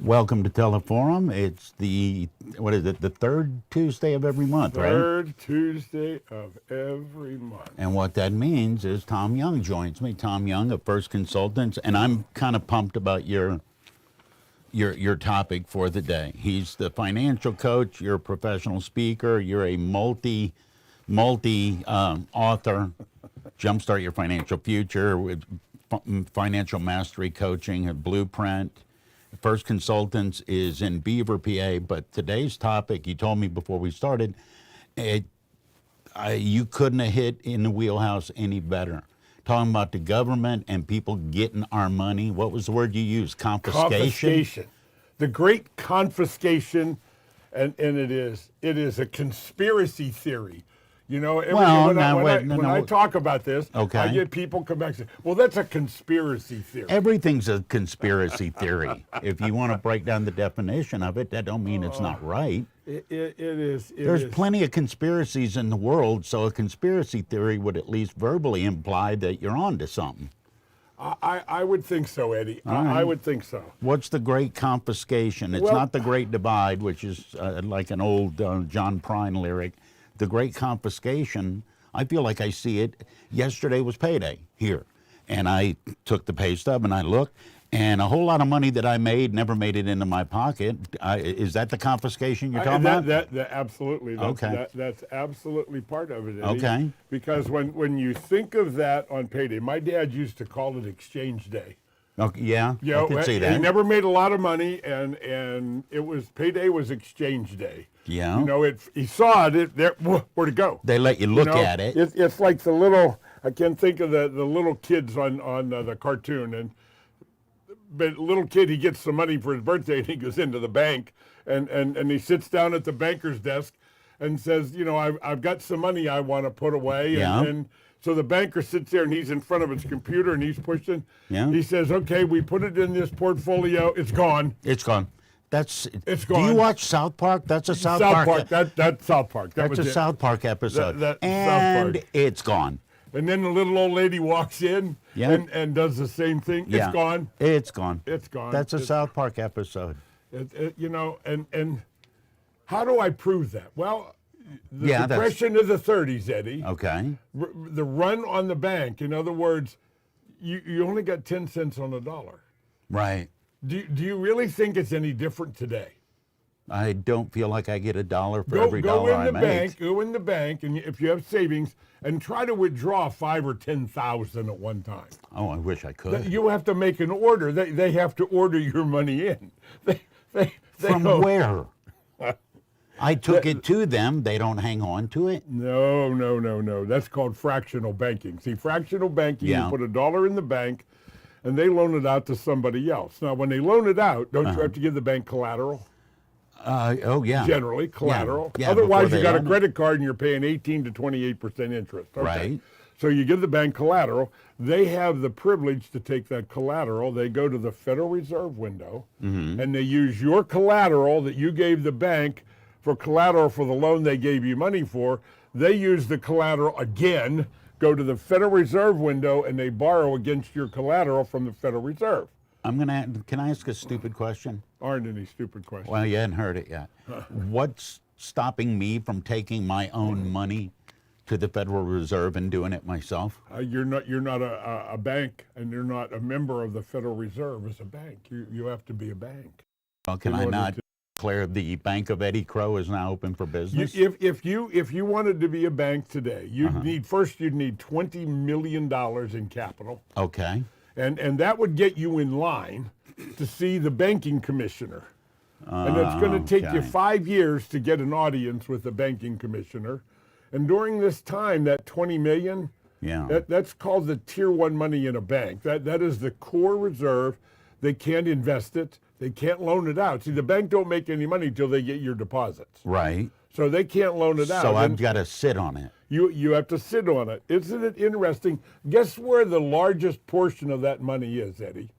Welcome to Teleforum. It's the third Tuesday of every month, right? Third Tuesday of every month. And what that means is Tom Young joins me. Tom Young of First Consultants, and I'm kind of pumped about your topic for the day. He's the financial coach. You're a professional speaker. You're a multi author. Jumpstart Your Financial Future with financial mastery coaching, a blueprint. First Consultants is in Beaver, PA, but today's topic, you told me before we started, you couldn't have hit in the wheelhouse any better. Talking about the government and people getting our money. What was the word you used? Confiscation? Confiscation. The great confiscation, and it is a conspiracy theory. You know, when I talk about this, okay, I get people come back and say, well, that's a conspiracy theory. Everything's a conspiracy theory. If you want to break down the definition of it, that don't mean it's not right. It is. There's plenty of conspiracies in the world, so a conspiracy theory would at least verbally imply that you're on to something. I would think so, Eddie. Right. I would think so. What's the great confiscation? It's not the great divide, which is like an old John Prine lyric. The great confiscation, I feel like I see it. Yesterday was payday here. And I took the pay stub and I looked, and a whole lot of money that I made never made it into my pocket. Is that the confiscation you're talking about? That absolutely. That's absolutely part of it, Eddie. Okay. Because when you think of that on payday, my dad used to call it exchange day. Okay, yeah, I can see that. He never made a lot of money, and it was payday was exchange day. Yeah. You know, he saw it there. Where to go? They let you look at it. It's like the little. I can't think of the little kids on the cartoon, but little kid, he gets some money for his birthday, and he goes into the bank, and he sits down at the banker's desk, and says, you know, I've got some money I want to put away, and so the banker sits there, and he's in front of his computer, and he's pushing. Yeah. He says, okay, we put it in this portfolio. It's gone. It's gone. It's gone. Do you watch South Park? That's a South Park. That's South Park. That's a South Park episode. And South Park. It's gone. And then the little old lady walks in and does the same thing. It's gone. It's gone. It's gone. That's a South Park episode. You know, and how do I prove that? Well, the Depression of the 30s, Eddie. Okay. The run on the bank. In other words, you only got 10 cents on a dollar. Right. Do you really think it's any different today? I don't feel like I get a dollar for every dollar I make. Go in the bank, and if you have savings, and try to withdraw 5,000 or 10,000 at one time. Oh, I wish I could. You have to make an order. They have to order your money in. From where? I took it to them. They don't hang on to it? No. That's called fractional banking. See, fractional banking, you put a dollar in the bank, and they loan it out to somebody else. Now, when they loan it out, don't you have to give the bank collateral? Generally, collateral. Yeah, otherwise, you got a credit card and you're paying 18 to 28% interest. Okay. Right. So you give the bank collateral. They have the privilege to take that collateral. They go to the Federal Reserve window, and they use your collateral that you gave the bank for collateral for the loan they gave you money for. They use the collateral again, go to the Federal Reserve window, and they borrow against your collateral from the Federal Reserve. Can I ask a stupid question? Aren't any stupid questions. Well, you hadn't heard it yet. What's stopping me from taking my own money to the Federal Reserve and doing it myself? You're not a bank, and you're not a member of the Federal Reserve as a bank. You have to be a bank. Well, can I not declare the Bank of Eddy Crow is now open for business? If you wanted to be a bank today, you'd need $20 million in capital. Okay. And that would get you in line to see the banking commissioner. And it's going to take you 5 years to get an audience with the banking commissioner. And during this time, that $20 million, that's called the Tier 1 money in a bank. That is the core reserve. They can't invest it. They can't loan it out. See, the bank don't make any money until they get your deposits. Right. So they can't loan it out. So I've got to sit on it. You have to sit on it. Isn't it interesting? Guess where the largest portion of that money is, Eddie?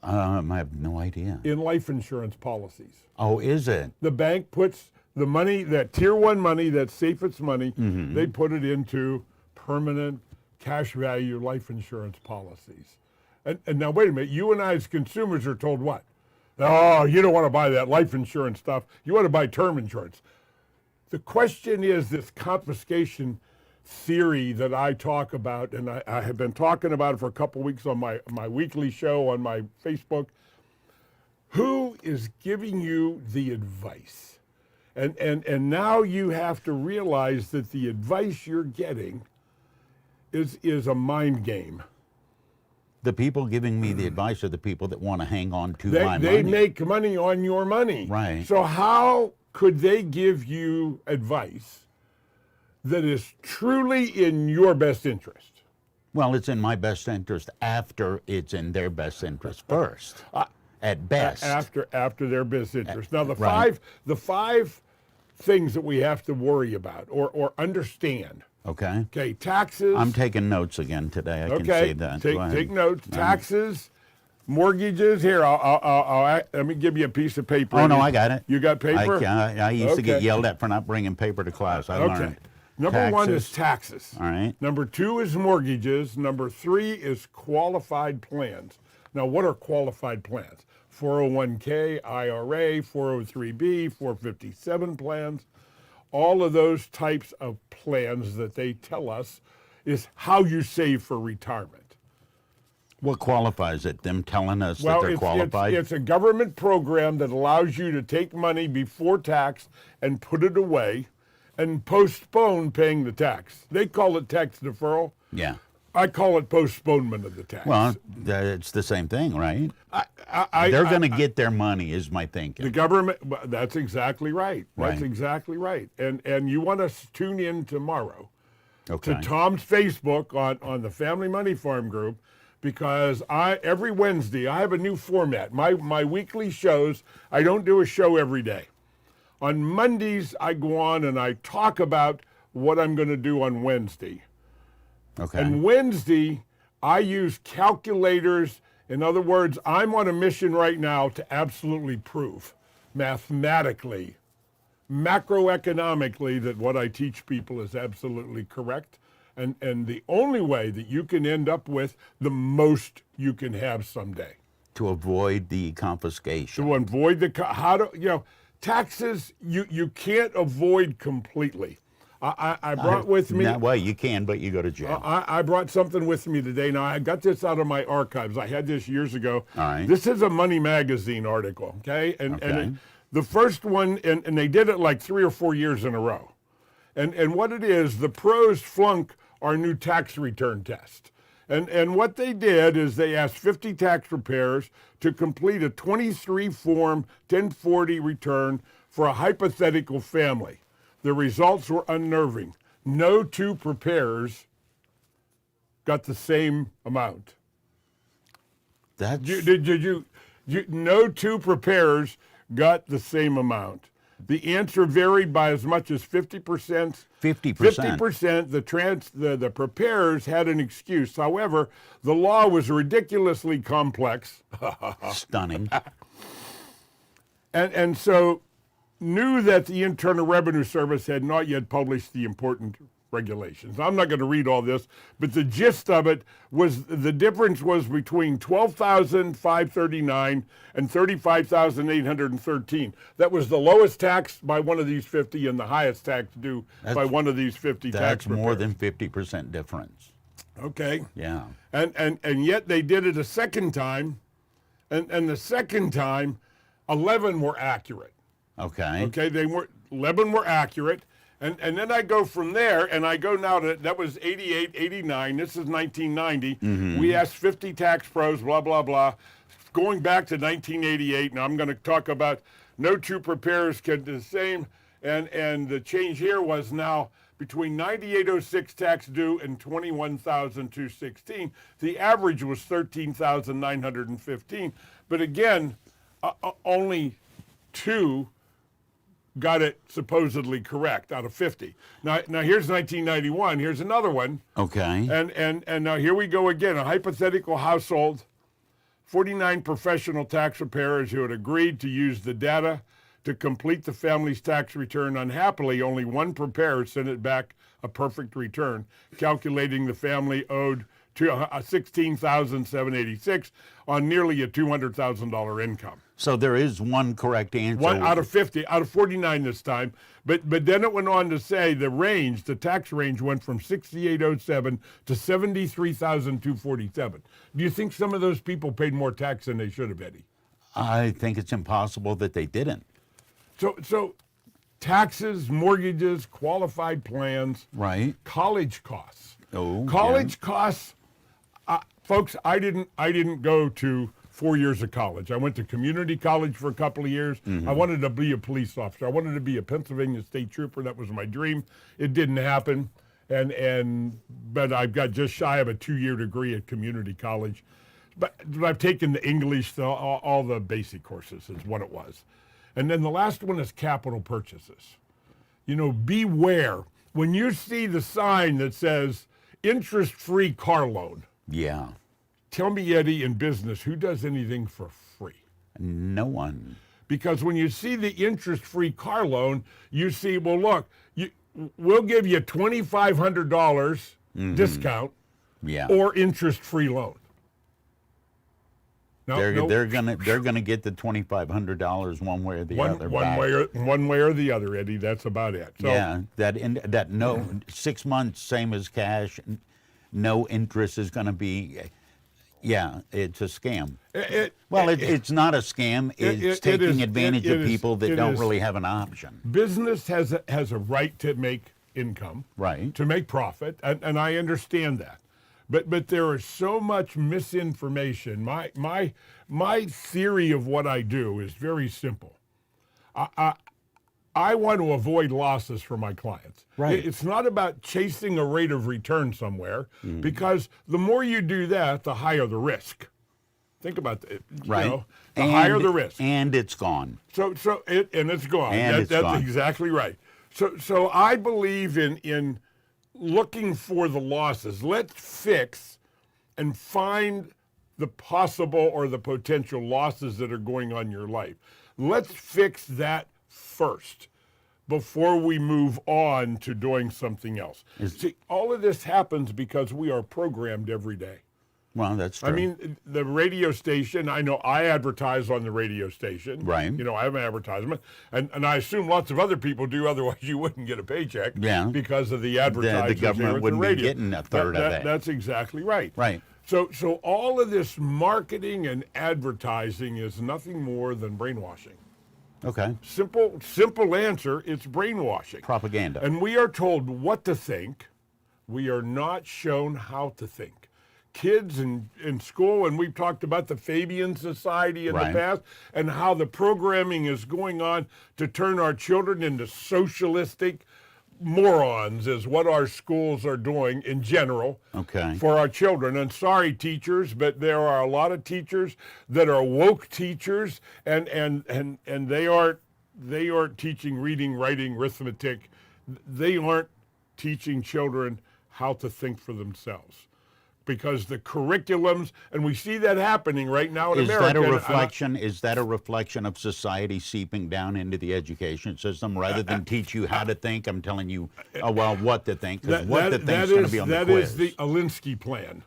I have no idea. In life insurance policies. Oh, is it? The bank puts the money, that Tier 1 money, that safest money, they put it into permanent cash value life insurance policies. And now, wait a minute, you and I as consumers are told what? Oh, you don't want to buy that life insurance stuff. You want to buy term insurance. The question is this confiscation theory that I talk about, and I have been talking about it for a couple of weeks on my weekly show on my Facebook. Who is giving you the advice? And now you have to realize that the advice you're getting is a mind game. The people giving me the advice are the people that want to hang on to my money. They make money on your money. Right. So how could they give you advice that is truly in your best interest? Well, it's in my best interest after it's in their best interest first, at best. After their best interest. Now the Right. five things that we have to worry about or understand. Okay. Okay, taxes. I'm taking notes again today. I can see that. Go ahead. Take notes. Taxes, mortgages. Here, I'll let me give you a piece of paper. Oh, no, I got it. You got paper? I used to get Okay. yelled at for not bringing paper to class. I Okay. learned. Number one is taxes. All right. Number two is mortgages. Number three is qualified plans. Now, what are qualified plans? 401k, IRA, 403b, 457 plans. All of those types of plans that they tell us is how you save for retirement. What qualifies it? Them telling us that they're qualified? It's a government program that allows you to take money before tax and put it away and postpone paying the tax. They call it tax deferral. Yeah. I call it postponement of the tax. Well, it's the same thing, right? They're going to get their money, is my thinking. The government, that's exactly right. That's Right. exactly right. And you want to tune in tomorrow Okay. to Tom's Facebook on the Family Money Farm group, because every Wednesday I have a new format. My weekly shows, I don't do a show every day. On Mondays I go on and I talk about what I'm going to do on Wednesday. Okay. And Wednesday, I use calculators. In other words, I'm on a mission right now to absolutely prove mathematically, macroeconomically, that what I teach people is absolutely correct. And the only way that you can end up with the most you can have someday. To avoid the confiscation. To avoid taxes, you can't avoid completely. I brought with me. That way you can, but you go to jail. I brought something with me today. Now, I got this out of my archives. I had this years ago. All right. This is a Money Magazine article, okay? And the first one, and they did it like 3 or 4 years in a row. And what it is, the pros flunk our new tax return test. And what they did is they asked 50 tax preparers to complete a 23-form 1040 return for a hypothetical family. The results were unnerving. No two preparers got the same amount. That's No two preparers got the same amount. The answer varied by as much as 50%. 50%. 50%. The preparers had an excuse. However, the law was ridiculously complex. Stunning. And so knew that the Internal Revenue Service had not yet published the important regulations. I'm not going to read all this, but the gist of it was the difference was between $12,539 and $35,813. That was the lowest tax by one of these 50 and the highest tax due by one of these 50 tax That's preparers. more than 50% difference. Okay. Yeah. And yet they did it a second time, and the second time, 11 were accurate. Okay. Okay, 11 were accurate. And then I go from there, and I go now to, that was 88, 89. This is 1990. Mm-hmm. We asked 50 tax pros, blah, blah, blah. Going back to 1988, now I'm going to talk about no two preparers can do the same. And the change here was now between 9806 tax due and 21,216. The average was 13,915. But again, only two got it supposedly correct out of 50. Now here's 1991. Here's another one. Okay. And now here we go again. A hypothetical household, 49 professional tax preparers who had agreed to use the data to complete the family's tax return. Unhappily, only one preparer sent it back a perfect return, calculating the family owed to $16,786 on nearly a $200,000 income. So there is one correct answer. One out of 50, out of 49 this time. But then it went on to say the tax range went from 6,807 to 73,247. Do you think some of those people paid more tax than they should have, Eddie? I think it's impossible that they didn't. So taxes, mortgages, qualified plans, Right. college costs. Oh, College costs, folks. I didn't go to 4 years of college. I went to community college for a couple of years. Mm-hmm. I wanted to be a police officer. I wanted to be a Pennsylvania state trooper. That was my dream. It didn't happen, but I've got just shy of a 2-year degree at community college. But I've taken the English, all the basic courses is what it was. And then the last one is capital purchases. Beware when you see the sign that says interest-free car loan. Yeah. Tell me, Eddie, in business, who does anything for free? No one. Because when you see the interest-free car loan, you see, well, look, we'll give you $2,500 discount Yeah. or interest-free loan. No, They're gonna get the $2,500 one way or the other. One way or the other, Eddie. That's about it. So, Yeah, that no 6 months, same as cash, no interest is going to be. Yeah, it's a scam. It's not a scam. It's taking advantage of people that don't really have an option. Business has a right to make income, Right. to make profit, and I understand that. But there is so much misinformation. My theory of what I do is very simple. I want to avoid losses for my clients. Right. It's not about chasing a rate of return somewhere, because the more you do that, the higher the risk. Think about that. Right. The higher the risk. And it's gone. So it's gone. And That's gone. exactly right. So I believe in looking for the losses. Let's fix and find the possible or the potential losses that are going on in your life. Let's fix that first before we move on to doing something else. See, all of this happens because we are programmed every day. Well, that's true. I mean, the radio station, I know I advertise on the radio station. Right. I have an advertisement. And I assume lots of other people do, otherwise you wouldn't get a paycheck. Yeah. Because of the advertising. The government wouldn't be getting a third of that. That's exactly right. Right. So all of this marketing and advertising is nothing more than brainwashing. Okay. Simple answer, it's brainwashing. Propaganda. And we are told what to think. We are not shown how to think. Kids in school, and we've talked about the Fabian Society in Right. the past, and how the programming is going on to turn our children into socialistic morons is what our schools are doing in general Okay. for our children. And sorry, teachers, but there are a lot of teachers that are woke teachers, and they aren't teaching reading, writing, arithmetic. They aren't teaching children how to think for themselves. Because the curriculums, and we see that happening right now in America. Is that a reflection of society seeping down into the education system? Rather than teach you how to think, I'm telling you, what to think, because what to think is going to be on the quiz. That is the Alinsky plan.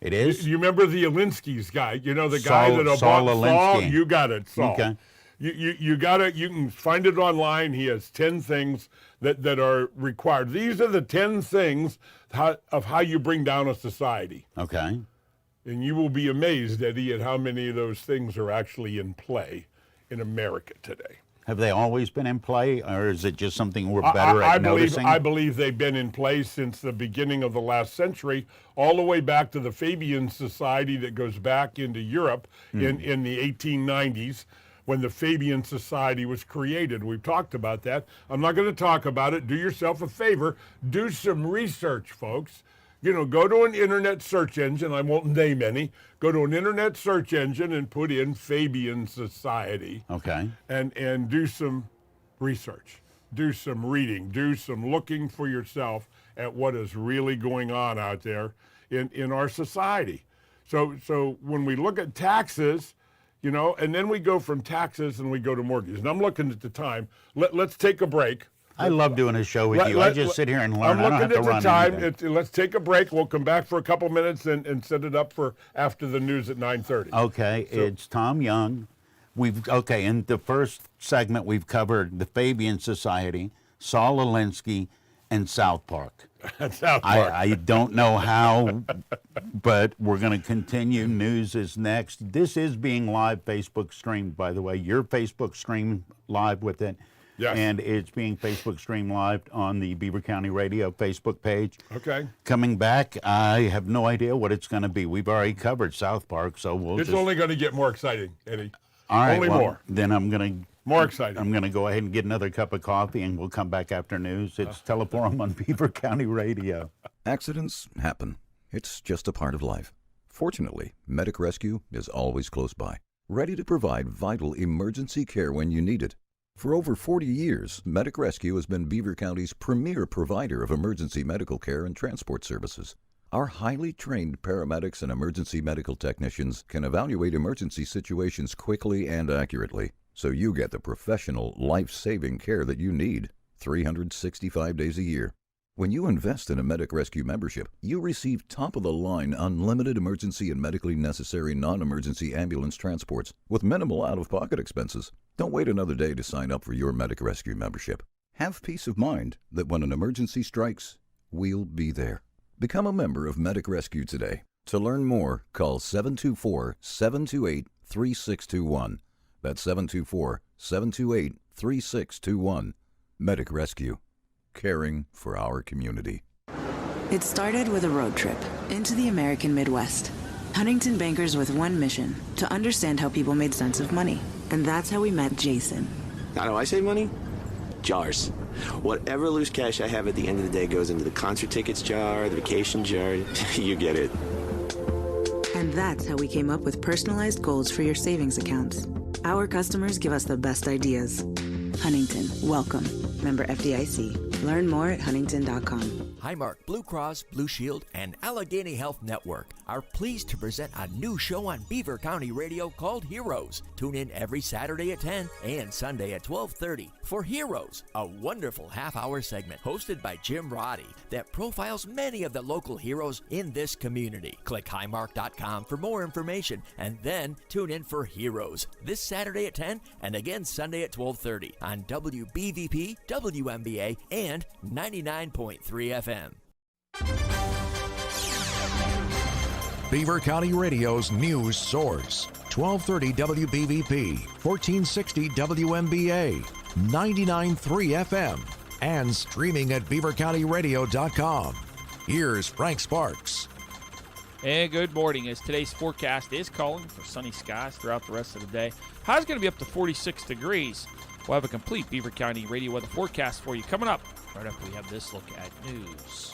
It is? You remember the Alinsky's guy? The guy that Saul Alinsky. You got it, Saul. Okay. You got it. You can find it online. He has 10 things that are required. These are the 10 things of how you bring down a society. Okay. And you will be amazed, Eddie, at how many of those things are actually in play in America today. Have they always been in play, or is it just something we're better at noticing? I believe they've been in place since the beginning of the last century, all the way back to the Fabian Society that goes back into Europe in the 1890s. When the Fabian Society was created. We've talked about that. I'm not going to talk about it. Do yourself a favor. Do some research, folks. Go to an internet search engine. I won't name any. Go to an internet search engine and put in Fabian Society. Okay. And do some research. Do some reading. Do some looking for yourself at what is really going on out there in our society. So when we look at taxes, and then we go from taxes and we go to mortgages. And I'm looking at the time. Let's take a break. I love doing a show with you. I just sit here and learn. I'm I don't have looking to at the run time. anything. Let's take a break. We'll come back for a couple minutes and set it up for after the news at 9:30. Okay, it's Tom Young. In the first segment we've covered the Fabian Society, Saul Alinsky, and South Park. South Park. I don't know how, but we're going to continue. News is next. This is being live Facebook streamed, by the way. Your Facebook stream live with it. Yes. And it's being Facebook streamed live on the Beaver County Radio Facebook page. Okay. Coming back, I have no idea what it's going to be. We've already covered South Park, so It's only going to get more exciting, Eddie. All right, only more. Then I'm going to... More exciting. I'm going to go ahead and get another cup of coffee, and we'll come back after news. It's Teleforum on Beaver County Radio. Accidents happen. It's just a part of life. Fortunately, Medic Rescue is always close by, ready to provide vital emergency care when you need it. For over 40 years, Medic Rescue has been Beaver County's premier provider of emergency medical care and transport services. Our highly trained paramedics and emergency medical technicians can evaluate emergency situations quickly and accurately, so you get the professional, life-saving care that you need 365 days a year. When you invest in a Medic Rescue membership, you receive top-of-the-line unlimited emergency and medically necessary non-emergency ambulance transports with minimal out-of-pocket expenses. Don't wait another day to sign up for your Medic Rescue membership. Have peace of mind that when an emergency strikes, we'll be there. Become a member of Medic Rescue today. To learn more, call 724-728-3621. That's 724-728-3621. Medic Rescue. Caring for our community. It started with a road trip into the American Midwest. Huntington bankers with one mission, to understand how people made sense of money. And that's how we met Jason. How do I save money? Jars. Whatever loose cash I have at the end of the day goes into the concert tickets jar, the vacation jar. You get it. And that's how we came up with personalized goals for your savings accounts. Our customers give us the best ideas. Huntington, welcome. Member FDIC. Learn more at huntington.com. Highmark Blue Cross, Blue Shield, and Allegheny Health Network are pleased to present a new show on Beaver County Radio called Heroes. Tune in every Saturday at 10 and Sunday at 12:30 for Heroes, a wonderful half-hour segment hosted by Jim Roddy that profiles many of the local heroes in this community. Click highmark.com for more information and then tune in for Heroes this Saturday at 10 and again Sunday at 12:30 on WBVP, WMBA, and 99.3 FM. Beaver County Radio's news source. 1230 WBVP, 1460 WMBA, 99.3 FM, and streaming at beavercountyradio.com. Here's Frank Sparks. And good morning, as today's forecast is calling for sunny skies throughout the rest of the day. High's going to be up to 46 degrees. We'll have a complete Beaver County Radio weather forecast for you coming up. Right after we have this look at news.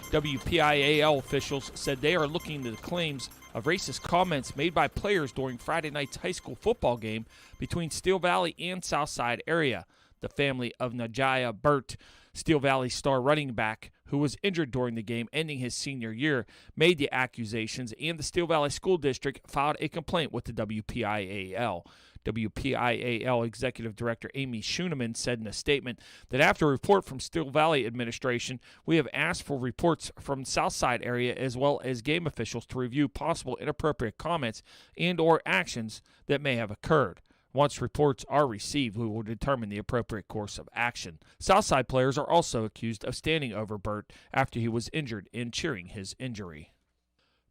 WPIAL officials said they are looking into the claims of racist comments made by players during Friday night's high school football game between Steel Valley and Southside area. The family of Najaya Burt, Steel Valley star running back, who was injured during the game ending his senior year, made the accusations, and the Steel Valley School District filed a complaint with the WPIAL. WPIAL Executive Director Amy Schooneman said in a statement that after a report from Steel Valley administration, we have asked for reports from Southside area as well as game officials to review possible inappropriate comments and or actions that may have occurred. Once reports are received, we will determine the appropriate course of action. Southside players are also accused of standing over Burt after he was injured and cheering his injury.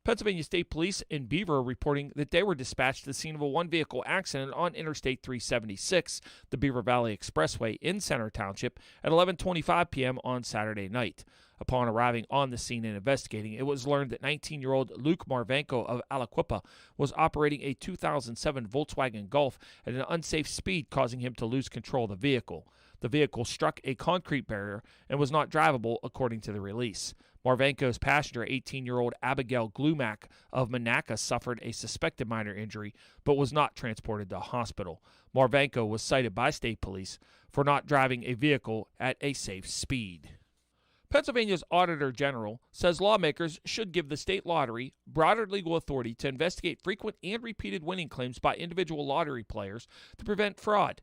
Pennsylvania State Police in Beaver are reporting that they were dispatched to the scene of a one-vehicle accident on Interstate 376, the Beaver Valley Expressway in Center Township, at 11:25 p.m. on Saturday night. Upon arriving on the scene and investigating, it was learned that 19-year-old Luke Marvanko of Aliquippa was operating a 2007 Volkswagen Golf at an unsafe speed, causing him to lose control of the vehicle. The vehicle struck a concrete barrier and was not drivable, according to the release. Marvanko's passenger, 18-year-old Abigail Glumack of Monaca, suffered a suspected minor injury but was not transported to a hospital. Marvanko was cited by state police for not driving a vehicle at a safe speed. Pennsylvania's Auditor General says lawmakers should give the state lottery broader legal authority to investigate frequent and repeated winning claims by individual lottery players to prevent fraud.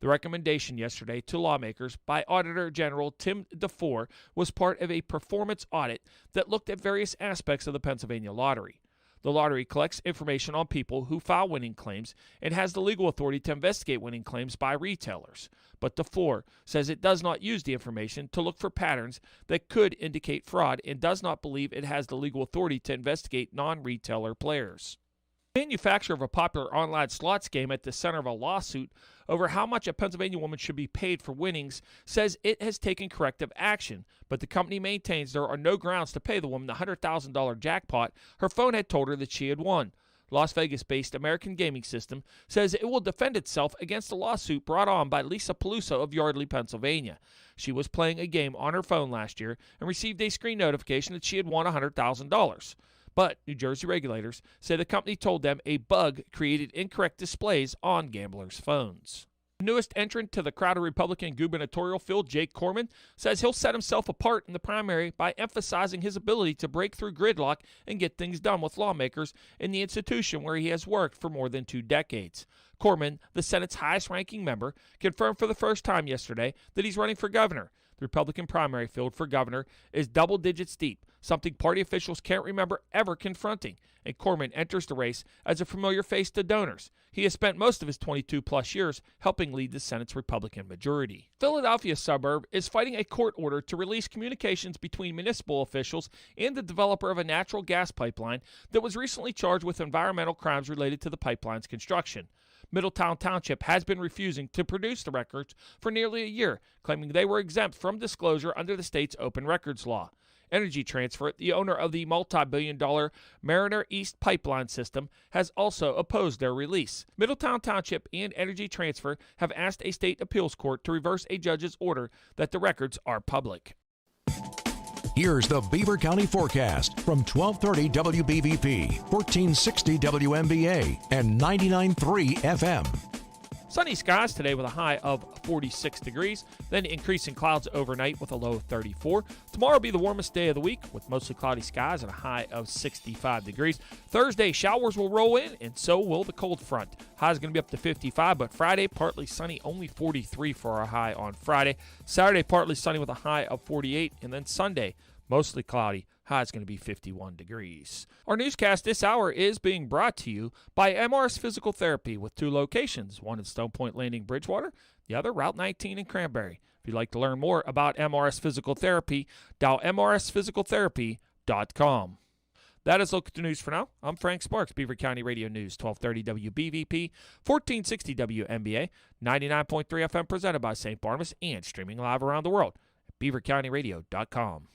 The recommendation yesterday to lawmakers by Auditor General Tim DeFore was part of a performance audit that looked at various aspects of the Pennsylvania lottery. The lottery collects information on people who file winning claims and has the legal authority to investigate winning claims by retailers. But DeFore says it does not use the information to look for patterns that could indicate fraud and does not believe it has the legal authority to investigate non-retailer players. The manufacturer of a popular online slots game at the center of a lawsuit over how much a Pennsylvania woman should be paid for winnings says it has taken corrective action, but the company maintains there are no grounds to pay the woman the $100,000 jackpot her phone had told her that she had won. Las Vegas-based American Gaming System says it will defend itself against a lawsuit brought on by Lisa Peluso of Yardley, Pennsylvania. She was playing a game on her phone last year and received a screen notification that she had won $100,000. But New Jersey regulators say the company told them a bug created incorrect displays on gamblers' phones. The newest entrant to the crowded Republican gubernatorial field, Jake Corman, says he'll set himself apart in the primary by emphasizing his ability to break through gridlock and get things done with lawmakers in the institution where he has worked for more than 2 decades. Corman, the Senate's highest-ranking member, confirmed for the first time yesterday that he's running for governor. The Republican primary field for governor is double digits deep, something party officials can't remember ever confronting, and Corman enters the race as a familiar face to donors. He has spent most of his 22-plus years helping lead the Senate's Republican majority. Philadelphia suburb is fighting a court order to release communications between municipal officials and the developer of a natural gas pipeline that was recently charged with environmental crimes related to the pipeline's construction. Middletown Township has been refusing to produce the records for nearly a year, claiming they were exempt from disclosure under the state's open records law. Energy Transfer, the owner of the multi-billion-dollar Mariner East pipeline system, has also opposed their release. Middletown Township and Energy Transfer have asked a state appeals court to reverse a judge's order that the records are public. Here's the Beaver County forecast from 1230 WBVP, 1460 WMBA, and 99.3 FM. Sunny skies today with a high of 46 degrees, then increasing clouds overnight with a low of 34. Tomorrow will be the warmest day of the week with mostly cloudy skies and a high of 65 degrees. Thursday, showers will roll in, and so will the cold front. High is going to be up to 55, but Friday, partly sunny, only 43 for our high on Friday. Saturday, partly sunny with a high of 48, and then Sunday, mostly cloudy. High is going to be 51 degrees. Our newscast this hour is being brought to you by MRS Physical Therapy with 2 locations, one in Stone Point Landing, Bridgewater, the other Route 19 in Cranberry. If you'd like to learn more about MRS Physical Therapy, dial mrsphysicaltherapy.com. That is Look at the News for now. I'm Frank Sparks, Beaver County Radio News, 1230 WBVP, 1460 WMBA, 99.3 FM presented by St. Barnabas and streaming live around the world at beavercountyradio.com.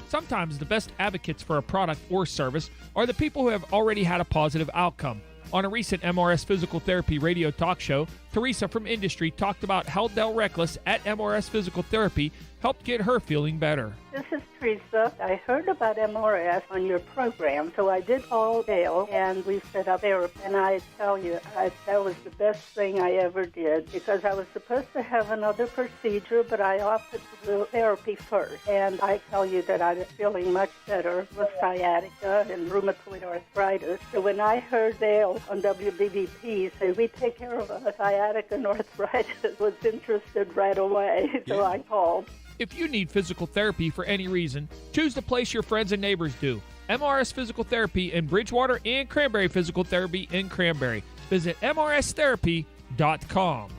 Sometimes the best advocates for a product or service are the people who have already had a positive outcome. On a recent MRS Physical Therapy radio talk show, Teresa from industry talked about how Del Reckless at MRS Physical Therapy helped get her feeling better. This is Teresa. I heard about MRS on your program, so I did call Dale, and we set up therapy. And I tell you, that was the best thing I ever did, because I was supposed to have another procedure, but I opted to do therapy first. And I tell you that I'm feeling much better with sciatica and rheumatoid arthritis. So when I heard Dale on WBVP say, we take care of sciatica and arthritis, was interested right away, so I called. If you need physical therapy for any reason, choose the place your friends and neighbors do. MRS Physical Therapy in Bridgewater and Cranberry Physical Therapy in Cranberry. Visit mrstherapy.com.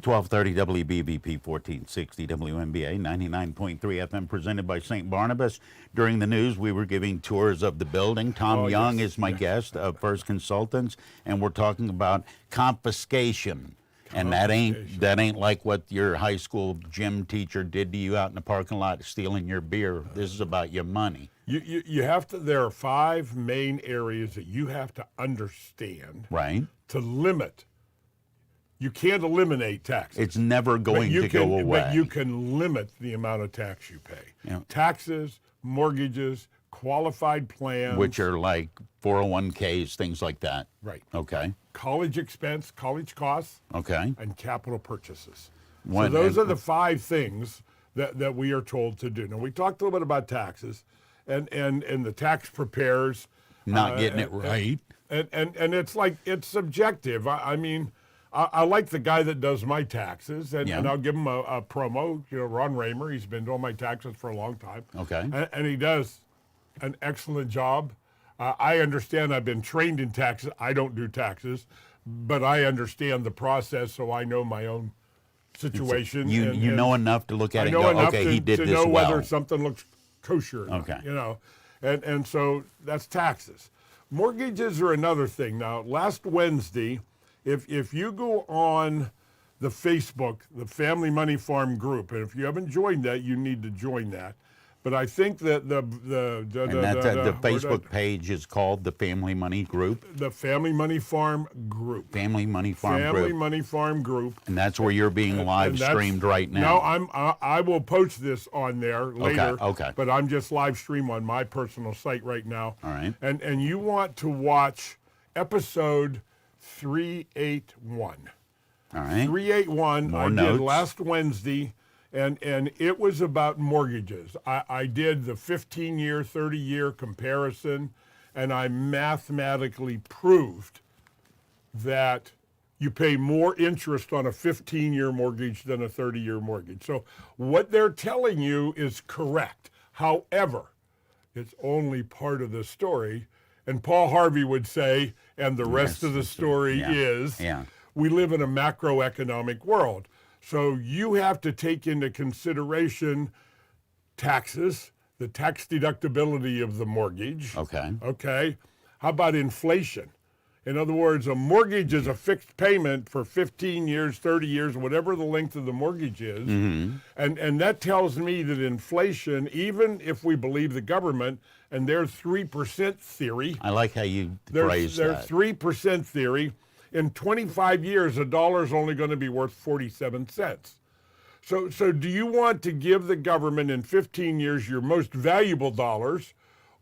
1230 WBVP, 1460 WMBA, 99.3 FM, presented by St. Barnabas. During the news, we were giving tours of the building. Tom Young is my guest of First Consultants, and we're talking about confiscation. And that ain't like what your high school gym teacher did to you out in the parking lot stealing your beer. This is about your money. You have to. There are 5 main areas that you have to understand, right, to limit. You can't eliminate taxes. It's never going to go away. But you can limit the amount of tax you pay. Yeah. Taxes, mortgages, qualified plans. Which are like 401ks, things like that. Right. Okay. College expense, college costs. Okay. And capital purchases. So those are the 5 things that we are told to do. Now, we talked a little bit about taxes, and the tax preparers not getting it right. And it's like, it's subjective. I mean, I like the guy that does my taxes, and I'll give him a promo. You know, Ron Raymer, he's been doing my taxes for a long time. Okay. And he does an excellent job. I understand I've been trained in taxes. I don't do taxes, but I understand the process, so I know my own situation. You know enough to look at it and know go, enough okay, he did to this know well. whether something looks kosher or not, you know. And so that's taxes. Mortgages are another thing. Now, last Wednesday, if you go on the Facebook, the Family Money Farm group, and if you haven't joined that, you need to join that. But I think that the Facebook page is called the Family Money Group. The Family Money Farm Group. Family Money Farm Group. Family Money Farm Group. And that's where you're being live streamed right now. No, I will post this on there later. Okay. But I'm just live stream on my personal site right now. All right. And you want to watch episode 381. All right. 381. More I notes. did last Wednesday. And it was about mortgages. I did the 15-year, 30-year comparison, and I mathematically proved that you pay more interest on a 15-year mortgage than a 30-year mortgage. So what they're telling you is correct. However, it's only part of the story. And Paul Harvey would say, and the rest of the story is, we live in a macroeconomic world. So you have to take into consideration taxes, the tax deductibility of the mortgage. Okay. How about inflation? In other words, a mortgage is a fixed payment for 15 years, 30 years, whatever the length of the mortgage is. And that tells me that inflation, even if we believe the government and their 3% theory. I like how you phrase that. Their 3% theory. In 25 years, a dollar is only going to be worth 47 cents. So do you want to give the government in 15 years your most valuable dollars,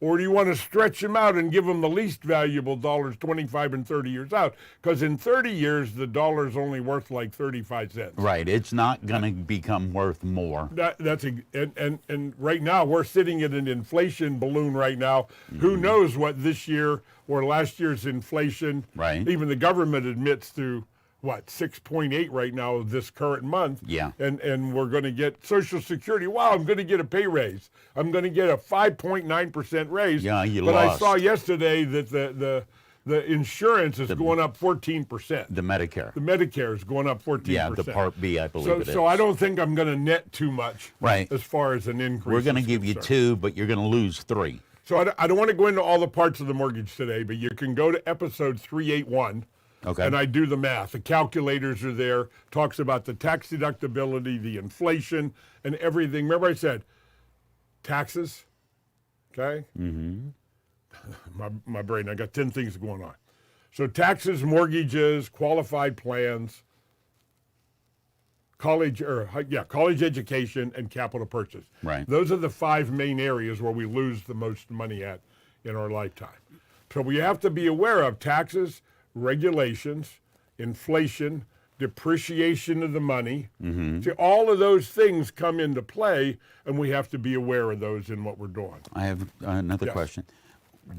or do you want to stretch them out and give them the least valuable dollars 25 and 30 years out? Because in 30 years, the dollar is only worth like 35 cents. Right. It's not going to become worth more. And right now, we're sitting at an inflation balloon right now. Who knows what this year or last year's inflation, even the government admits to, 6.8 right now this current month. And we're going to get Social Security. Wow, I'm going to get a pay raise. I'm going to get a 5.9% raise. But I saw yesterday that the insurance is going up 14%. The Medicare. The Medicare is going up 14%. Yeah, the Part B, I believe it is. So I don't think I'm going to net too much as far as an increase. We're going to give you 2, but you're going to lose 3. So I don't want to go into all the parts of the mortgage today, but you can go to episode 381. And I do the math. The calculators are there. Talks about the tax deductibility, the inflation, and everything. Remember I said taxes, okay? My brain, I got 10 things going on. So taxes, mortgages, qualified plans, college education, and capital purchase. Those are the 5 main areas where we lose the most money at in our lifetime. So we have to be aware of taxes, regulations, inflation, depreciation of the money. See, all of those things come into play, and we have to be aware of those in what we're doing. I have another question.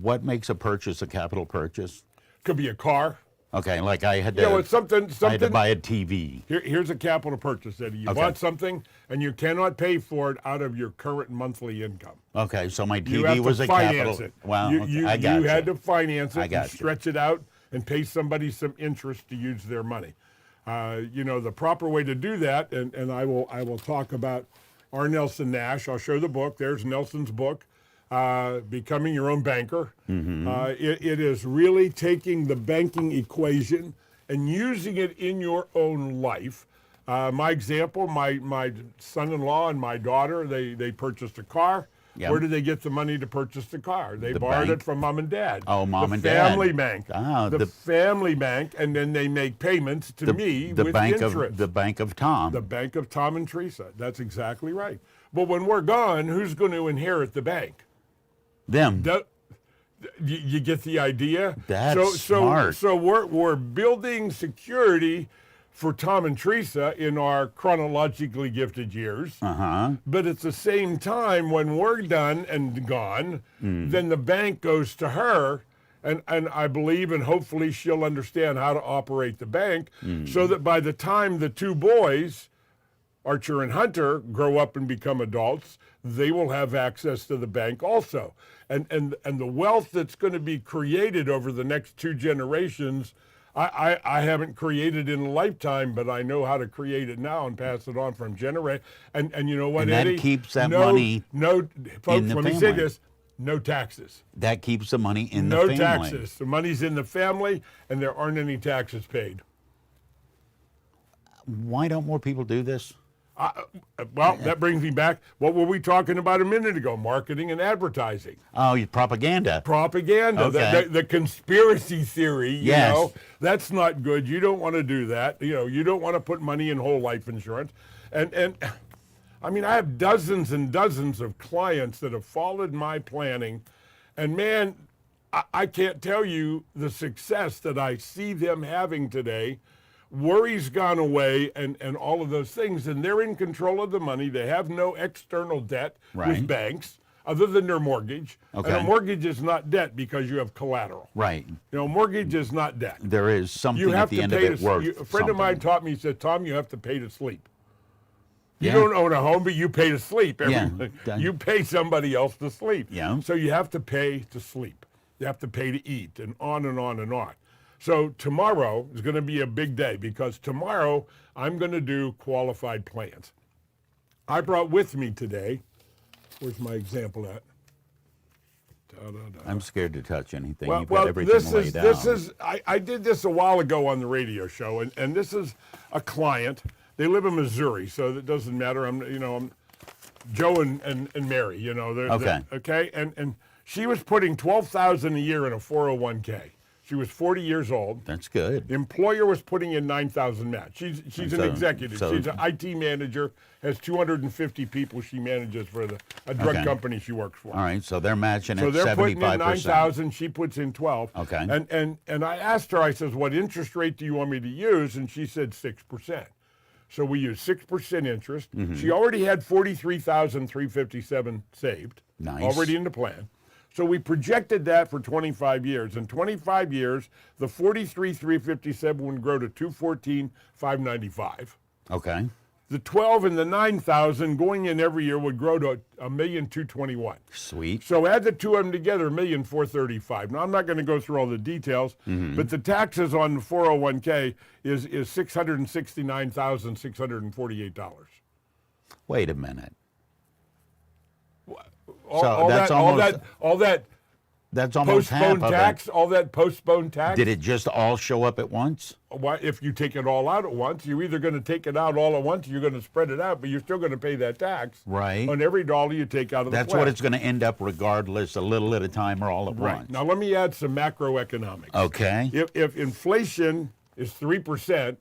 What makes a purchase a capital purchase? Could be a car. Okay, like I had to, it's something. I had to buy a TV. Here's a capital purchase, Eddie. You bought something, and you cannot pay for it out of your current monthly income. Okay, so my TV was a capital. It. Well, I got you. You had to finance it and stretch it out and pay somebody some interest to use their money. The proper way to do that, and I will talk about R. Nelson Nash. I'll show the book. There's Nelson's book. Becoming Your Own Banker. It is really taking the banking equation and using it in your own life. My example, my son-in-law and my daughter, they purchased a car. Where did they get the money to purchase the car? They borrowed it from mom and dad. Oh, mom and dad. The family bank. The family bank, and then they make payments to me with interest. The Bank of Tom. The Bank of Tom and Teresa. That's exactly right. But when we're gone, who's going to inherit the bank? Them. You get the idea? That's smart. So we're building security for Tom and Teresa in our chronologically gifted years. But at the same time, when we're done and gone, then the bank goes to her And I believe, and hopefully she'll understand how to operate the bank, so that by the time the two boys, Archer and Hunter, grow up and become adults, they will have access to the bank also. And the wealth that's going to be created over the next two generations, I haven't created in a lifetime, but I know how to create it now and pass it on from generation. And you know what, And Eddie? that keeps that money folks, in the let me say family. this, no taxes. That keeps the money in the No family. taxes. The money's in the family, and there aren't any taxes paid. Why don't more people do this? Well, that brings me back. What were we talking about a minute ago? Marketing and advertising. Oh, propaganda. Propaganda. Okay. The conspiracy theory, you Yes. know, that's not good. You don't want to do that. You know, you don't want to put money in whole life insurance. And I mean, I have dozens and dozens of clients that have followed my planning. And man, I can't tell you the success that I see them having today. Worry's gone away and all of those things, and they're in control of the money. They have no external debt Right. with banks other than their mortgage. Okay. And a mortgage is not debt because you have collateral. Right. You know, mortgage is not debt. There is something You at have the to end of pay it worth a friend of mine something. taught me, he said, Tom, you have to pay to sleep. You Yeah. don't own a home, but you pay to sleep. Yeah. You pay somebody else to sleep. Yeah. So you have to pay to sleep. You have to pay to eat, and on and on and on. So tomorrow is going to be a big day because tomorrow I'm going to do qualified plans. I brought with me today, where's my example at? I'm scared to touch anything. Well, You've got everything laid out. I did this a while ago on the radio show, and this is a client. They live in Missouri, so it doesn't matter. I'm Joe and Mary, you know. Okay. Okay, and she was putting $12,000 a year in a 401k. She was 40 years old. That's good. The employer was putting in $9,000 match. She's an executive. She's an IT manager, has 250 people she manages for a drug Okay. company she works for. All right, so they're matching So at they're putting in 75%. 9,000. She puts in 12. Okay. And I asked her. I says, "What interest rate do you want me to use?" And she said 6%. So we used 6% interest. Mm-hmm. She already had 43,357 saved. Nice. Already in the plan. So we projected that for 25 years. In 25 years, the 43,357 would grow to 214,595. Okay. The 12 and the 9,000 going in every year would grow to $1,221,000. Sweet. So add the two of them together, $1,435,000. Now I'm not going to go through all the details, but the taxes on the 401k is $669,648. Wait a minute. All that's almost half postponed of tax, it. all that postponed tax. Did it just all show up at once? Why, if you take it all out at once, you're either going to take it out all at once, or you're going to spread it out, but you're still going to pay that tax Right. on every dollar you take out of the That's plan. what it's going to end up regardless, a little at a time or all at Right. once. Now let me add some macroeconomics. Okay. If inflation is 3%,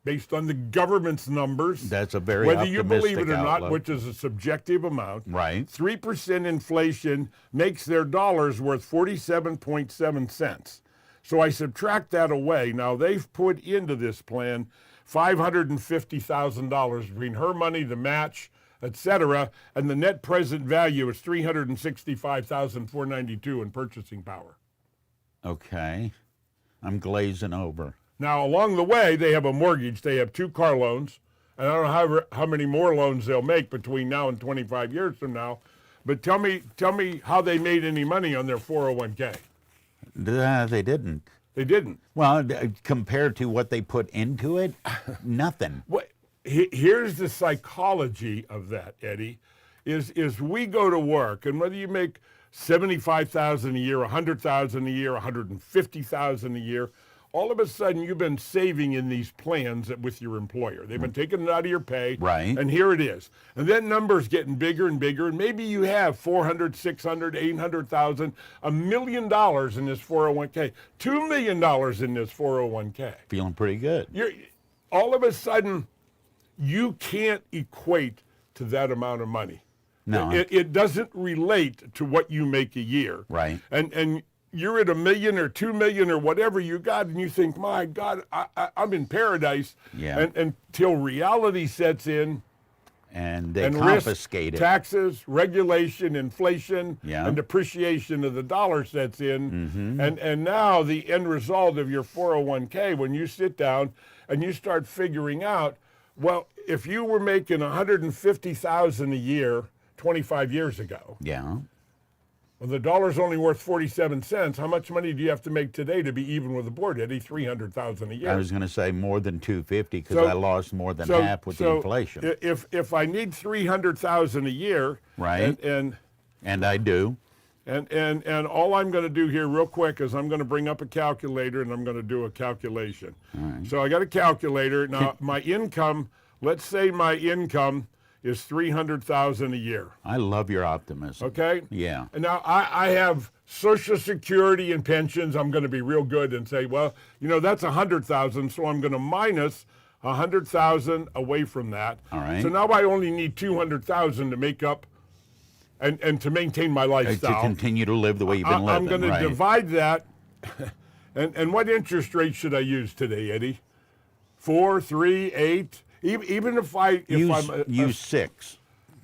based on the government's numbers, That's a very whether you believe it or optimistic not, outlook. which is a subjective amount, Right. 3% inflation makes their dollars worth 47.7 cents. So I subtract that away. Now they've put into this plan $550,000 between her money, the match, etc., and the net present value is $365,492 in purchasing power. Okay. I'm glazing over. Now, along the way, they have a mortgage. They have 2 car loans. And I don't know how many more loans they'll make between now and 25 years from now. But tell me how they made any money on their 401k. They didn't. They didn't. Well, compared to what they put into it, nothing. Here's the psychology of that, Eddie, is we go to work, and whether you make $75,000 a year, $100,000 a year, $150,000 a year, all of a sudden you've been saving in these plans with your employer. They've been taking it out of your pay. Right. And here it is. And that number's getting bigger and bigger. And maybe you have $400,000, $600,000, $800,000, $1 million in this 401k, $2 million in this 401k. Feeling pretty good. All of a sudden, you can't equate to that amount of money. No. It doesn't relate to what you make a year. Right. And you're at $1 million or $2 million or whatever you got, and you think, my God, I'm in paradise. Yeah. Until reality sets in, and they confiscate it. Taxes, regulation, inflation, Yeah. and depreciation of the dollar sets in. Mm-hmm. And now the end result of your 401k, when you sit down and you start figuring out, well, if you were making $150,000 a year 25 years ago, Yeah. well, the dollar's only worth 47 cents. How much money do you have to make today to be even with the board, Eddie? $300,000 a year. I was going to say more than 250 because So- I lost more than half with the inflation. If I need 300,000 a year, Right. and I do. And all I'm going to do here real quick is I'm going to bring up a calculator and I'm going to do a calculation. So I got a calculator. Now, my income, let's say my income is $300,000 a year. I love your optimism. Okay? Yeah. And now I have Social Security and pensions. I'm going to be real good and say, well, that's $100,000, so I'm going to minus $100,000 away from that. All right. So now I only need $200,000 to make up and to maintain my lifestyle. To continue to live the way you've been living. I'm going to right. divide that. And what interest rate should I use today, Eddie? 4, 3, 8? Even if use 6.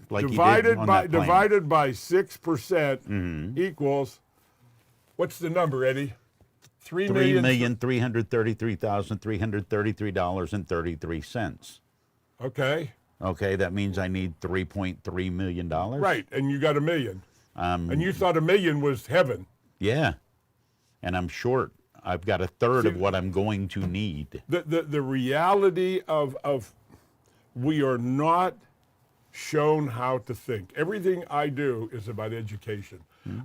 Like divided you did on by that plan. divided by 6% equals, what's the number, Eddie? $3,333,333.33. Okay. Okay, that means I need $3.3 million. Right, and you got $1 million. And you thought $1 million was heaven. Yeah, and I'm short. I've got a third of what I'm going to need. The reality of we are not shown how to think. Everything I do is about education.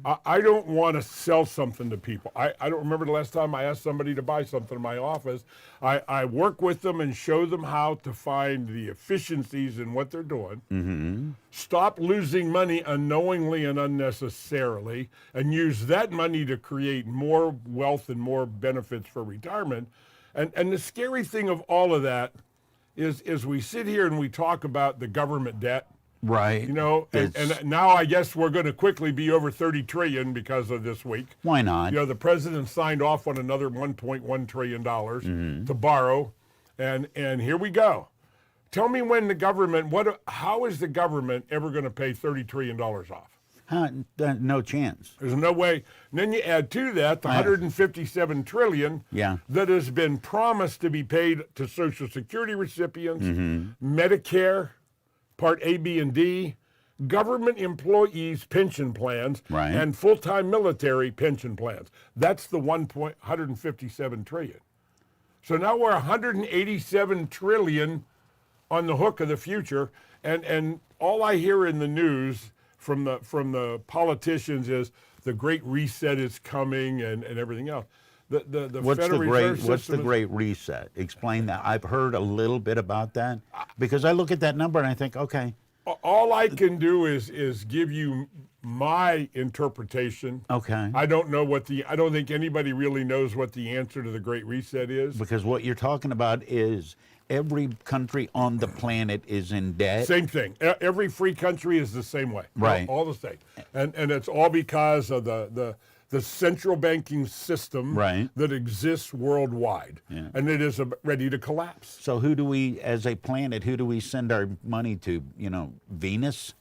I don't want to sell something to people. I don't remember the last time I asked somebody to buy something in my office. I work with them and show them how to find the efficiencies in what they're doing. Stop losing money unknowingly and unnecessarily, and use that money to create more wealth and more benefits for retirement. And the scary thing of all of that is we sit here and we talk about the government debt. Right. And now I guess we're going to quickly be over 30 trillion because of this week. Why not? The president signed off on another $1.1 trillion to borrow, and here we go. Tell me when the government, how is the government ever going to pay $30 trillion off? No chance. There's no way. And then you add to that the $157 trillion that has been promised to be paid to Social Security recipients, Medicare, Part A, B, and D, government employees' pension plans, and full-time military pension plans. That's the $157 trillion. So now we're $187 trillion on the hook of the future, and all I hear in the news from the politicians is the Great Reset is coming and everything else. What's the Great Reset? Explain that. I've heard a little bit about that because I look at that number and I think, okay. All I can do is give you my interpretation. Okay. I don't think anybody really knows what the answer to the Great Reset is. Because what you're talking about is every country on the planet is in debt. Same thing. Every free country is the same way. Right. All the same. And it's all because of the central banking system that exists worldwide. Yeah. And it is ready to collapse. So who do we, as a planet, send our money to? Venus?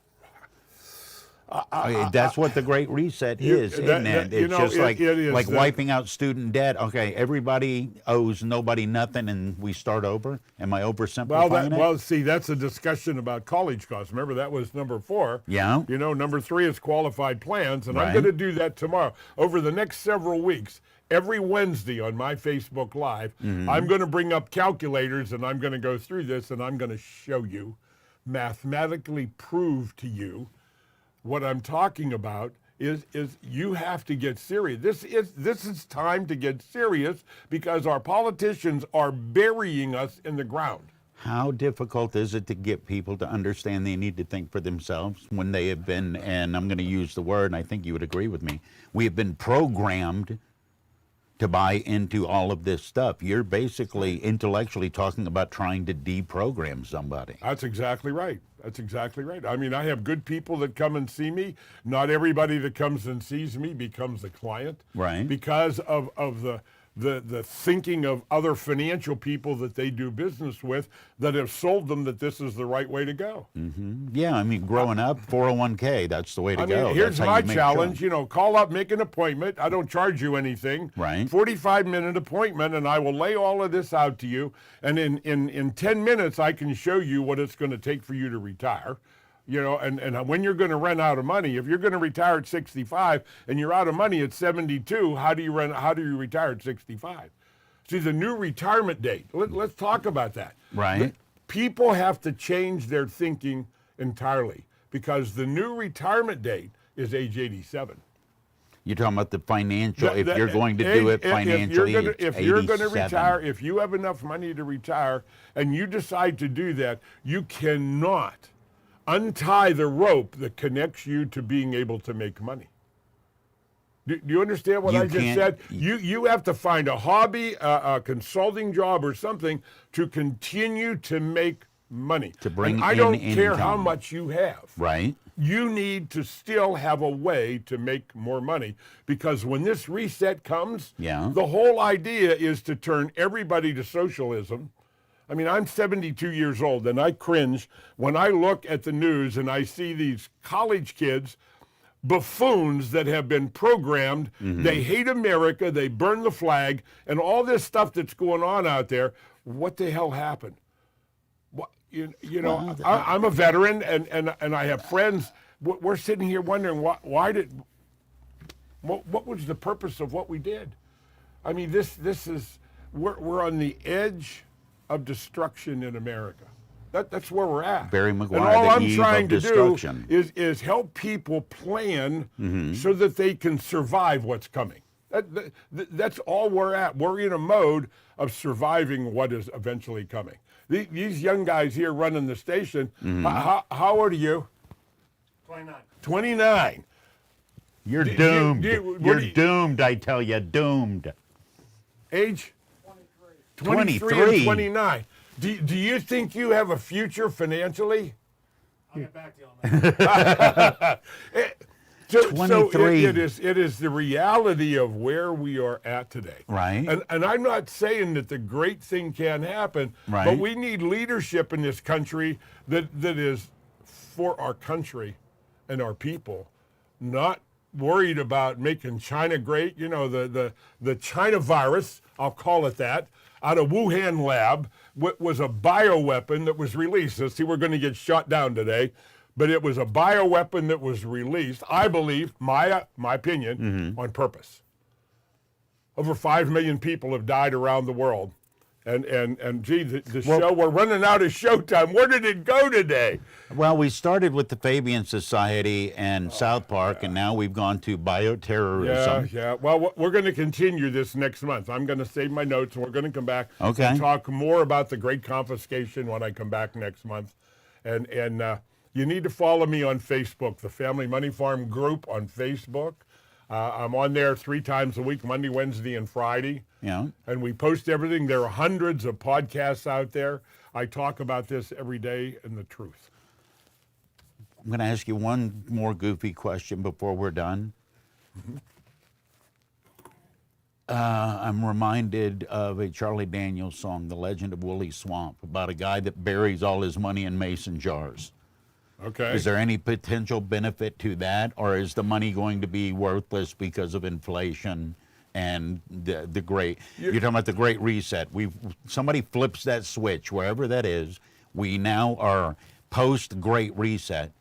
That's what the Great Reset is, isn't it? It's just like wiping out student debt. Okay, everybody owes nobody nothing, and we start over. Am I oversimplifying it? Well, see, that's a discussion about college costs. Remember, that was number 4. Yeah. Number 3 is qualified plans, and I'm going to do that tomorrow. Over the next several weeks, every Wednesday on my Facebook Live, I'm going to bring up calculators, and I'm going to go through this, and I'm going to show you, mathematically prove to you, what I'm talking about is you have to get serious. This is time to get serious because our politicians are burying us in the ground. How difficult is it to get people to understand they need to think for themselves when they have been, and I'm going to use the word, and I think you would agree with me, we have been programmed to buy into all of this stuff. You're basically intellectually talking about trying to deprogram somebody. That's exactly right. That's exactly right. I mean, I have good people that come and see me. Not everybody that comes and sees me becomes a client. Right. Because of the thinking of other financial people that they do business with that have sold them that this is the right way to go. Yeah, I mean, growing up, 401k, that's the way to go. Here's That's how my you make challenge. sure. Call up, make an appointment. I don't charge you anything. Right. 45-minute appointment, and I will lay all of this out to you. And in 10 minutes, I can show you what it's going to take for you to retire. And when you're going to run out of money, if you're going to retire at 65 and you're out of money at 72, how do you retire at 65? See, the new retirement date. Let's talk about that. Right. People have to change their thinking entirely because the new retirement date is age 87. You're talking about the financial, if you're going to do it financially, if you're going to 87. retire, if you have enough money to retire and you decide to do that, you cannot untie the rope that connects you to being able to make money. Do you understand what I just said? You have to find a hobby, a consulting job or something to continue to make money. To bring and I in don't care how income. much you have. Right. You need to still have a way to make more money because when this reset comes, the whole idea is to turn everybody to socialism. I mean, I'm 72 years old, and I cringe when I look at the news and I see these college kids, buffoons that have been programmed. They hate America, they burn the flag, and all this stuff that's going on out there. What the hell happened? I'm a veteran, and I have friends. We're sitting here wondering what was the purpose of what we did? I mean, we're on the edge of destruction in America. That's where we're at. Barry Maguire, and all the I'm eve trying of to destruction. do is help people plan so that they can survive what's coming. That's all we're at. We're in a mode of surviving what is eventually coming. These young guys here running the station, how old are you? 29. 29. You're doomed. You're doomed, I tell you, doomed. Age? 23. 23 and 29. Do you think you have a future financially? I'll get back to you on that. So 23. it is the reality of where we are at today. Right. And I'm not saying that the great thing can't happen, Right. but we need leadership in this country that is for our country and our people, not worried about making China great. The China virus, I'll call it that, out of Wuhan lab, was a bioweapon that was released. Let's see, we're going to get shot down today. But it was a bioweapon that was released, I believe, my opinion, on purpose. Over 5 million people have died around the world. And gee, the show, we're running out of showtime. Where did it go today? Well, we started with the Fabian Society and South Park, and now we've gone to bioterrorism. Yeah. Well, we're going to continue this next month. I'm going to save my notes, and we're going to come back and talk more about the Great Confiscation when I come back next month. And you need to follow me on Facebook, the Family Money Farm group on Facebook. I'm on there 3 times a week, Monday, Wednesday, and Friday. Yeah. And we post everything. There are hundreds of podcasts out there. I talk about this every day and the truth. I'm going to ask you one more goofy question before we're done. I'm reminded of a Charlie Daniels song, The Legend of Woolly Swamp, about a guy that buries all his money in mason jars. Okay. Is there any potential benefit to that, or is the money going to be worthless because of inflation and the great? You're talking about the Great Reset. Somebody flips that switch, wherever that is. We now are post-Great Reset.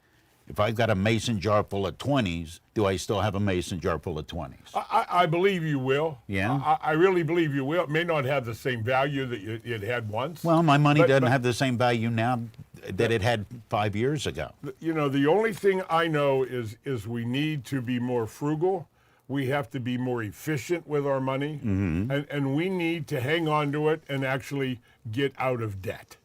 If I've got a mason jar full of 20s, do I still have a mason jar full of 20s? I believe you will. Yeah? I really believe you will. It may not have the same value that it had once. Well, my money doesn't have the same value now that it had 5 years ago. The only thing I know is we need to be more frugal. We have to be more efficient with our money. And we need to hang on to it and actually get out of debt.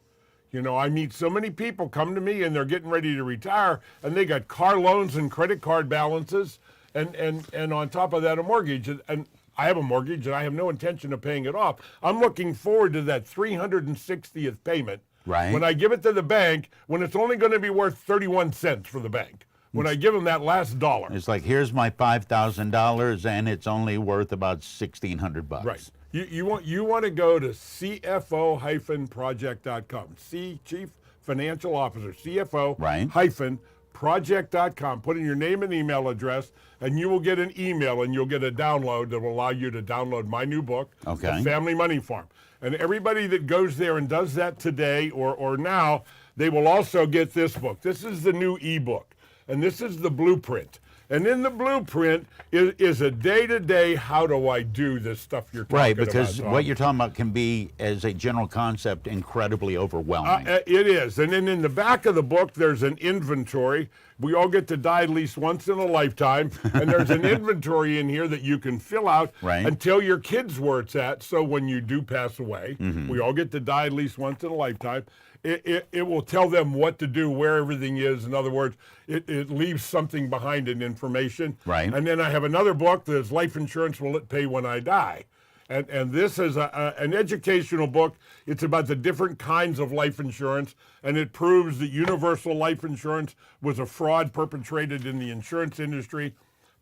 I meet so many people come to me and they're getting ready to retire and they got car loans and credit card balances and on top of that a mortgage. And I have a mortgage and I have no intention of paying it off. I'm looking forward to that 360th payment. Right. When I give it to the bank, when it's only going to be worth 31 cents for the bank. When I give them that last dollar. It's like, here's my $5,000 and it's only worth about $1,600. Right. You want to go to CFO-project.com. C, Chief Financial Officer, CFO-project.com. Put in your name and email address, and you will get an email, and you'll get a download that will allow you to download my new book, Okay. The Family Money Farm. And everybody that goes there and does that today or now, they will also get this book. This is the new ebook, and this is the blueprint. And in the blueprint is a day-to-day, how do I do this stuff you're talking Right, about. because Tom. what you're talking about can be, as a general concept, incredibly overwhelming. It is. And then in the back of the book, there's an inventory. We all get to die at least once in a lifetime. And there's an inventory in here that you can fill out and tell your kids where it's at. So when you do pass away, we all get to die at least once in a lifetime. It will tell them what to do, where everything is. In other words, it leaves something behind in information. Right. And then I have another book that's Life Insurance Will It Pay When I Die? And this is an educational book. It's about the different kinds of life insurance, and it proves that universal life insurance was a fraud perpetrated in the insurance industry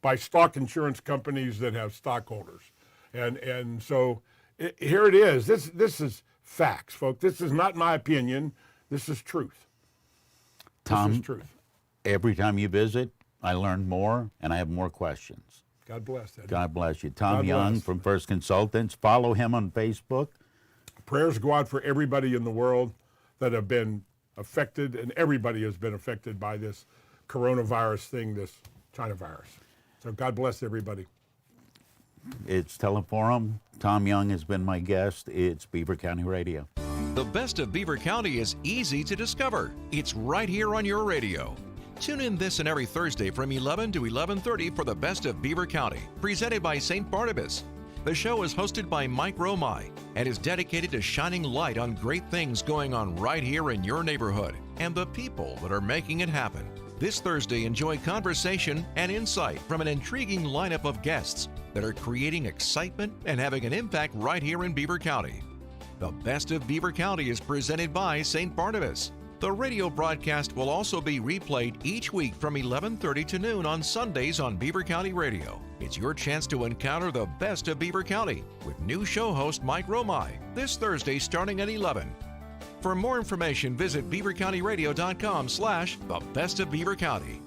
by stock insurance companies that have stockholders. And so here it is. This is facts, folks. This is not my opinion. This is truth. Tom, this is truth. Every time you visit, I learn more, and I have more questions. God bless. Eddie. God bless you. Tom God Young bless. from First Consultants. Follow him on Facebook. Prayers go out for everybody in the world that have been affected, and everybody has been affected by this coronavirus thing, this China virus. So God bless everybody. It's Teleforum. Tom Young has been my guest. It's Beaver County Radio. The best of Beaver County is easy to discover. It's right here on your radio. Tune in this and every Thursday from 11 to 11:30 for the best of Beaver County, presented by St. Barnabas. The show is hosted by Mike Romai and is dedicated to shining light on great things going on right here in your neighborhood and the people that are making it happen. This Thursday, enjoy conversation and insight from an intriguing lineup of guests that are creating excitement and having an impact right here in Beaver County. The Best of Beaver County is presented by St. Barnabas. The radio broadcast will also be replayed each week from 11:30 to noon on Sundays on Beaver County Radio. It's your chance to encounter the best of Beaver County with new show host Mike Romai this Thursday starting at 11. For more information, visit beavercountyradio.com/the best of Beaver County.